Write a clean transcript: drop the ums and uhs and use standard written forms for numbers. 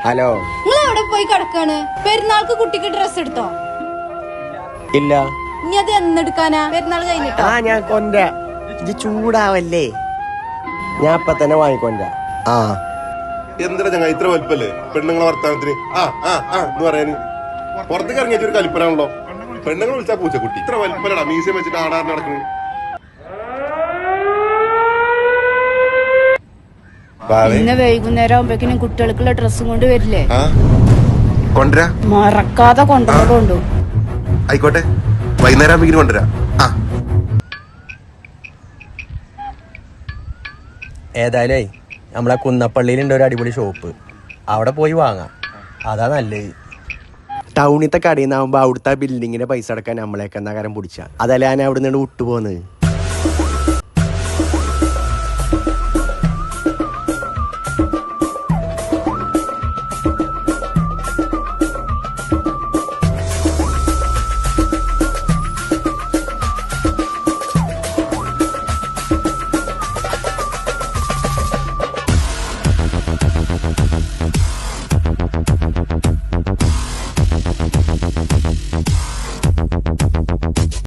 Hello, നിങ്ങൾ എവിടെ പോയി കിടക്കാണ്? പെരുന്നാൾക്ക് കുട്ടിക്ക് ഡ്രസ് എടുത്തോ? ഇല്ല. ഇനി അത് എന്നെടുക്കാനാ? പെരുന്നാൾ കഴിഞ്ഞിട്ടോ? ഞാൻ കൊണ്ട ചൂടാവല്ലേ, ഞാൻ ഇപ്പൊ തന്നെ വാങ്ങിക്കൊണ്ട. എന്തിനാ ഞങ്ങൾ ഇത്ര വലുപ്പല്ലേ പെണ്ണുങ്ങളെ വർത്താനത്തിന് എന്ന് പറയാന്? പുറത്തേക്ക് ഇറങ്ങിയ ഒരു കലിപ്പനാണല്ലോ. പെണ്ണുങ്ങൾ വിളിച്ചാ പൂച്ചക്കുട്ടി. ഇത്ര വലുപ്പല്ലടാ മ്യൂസിയം വെച്ചിട്ട് ആടാറ് നടക്കുന്നത്. ഇന്ന് വൈകുന്നേരം ആവുമ്പോഴേക്കും കുട്ടികൾക്കുള്ള ഡ്രസ്സും കൊണ്ട് വരില്ലേ? കൊണ്ടുവരാ, മറക്കാതെ കൊണ്ടുപോകൊണ്ടു. ആയിക്കോട്ടെ, വൈകുന്നേരം ആവുമ്പോ കൊണ്ടുവരാ. ഏതായാലും നമ്മളെ കുന്നപ്പള്ളിയിലുണ്ട് ഒരു അടിപൊളി ഷോപ്പ്, അവിടെ പോയി വാങ്ങാം. അതാ നല്ലത്. ടൗണിലത്തെ കടയിൽ നിന്നാകുമ്പോ അവിടുത്തെ ബിൽഡിങ്ങിന്റെ പൈസ അടക്കാൻ നമ്മളേക്കെന്നാ കാരം പിടിച്ച. അതല്ല ഞാൻ അവിടെ നിന്ന് വിട്ടുപോകുന്നത്.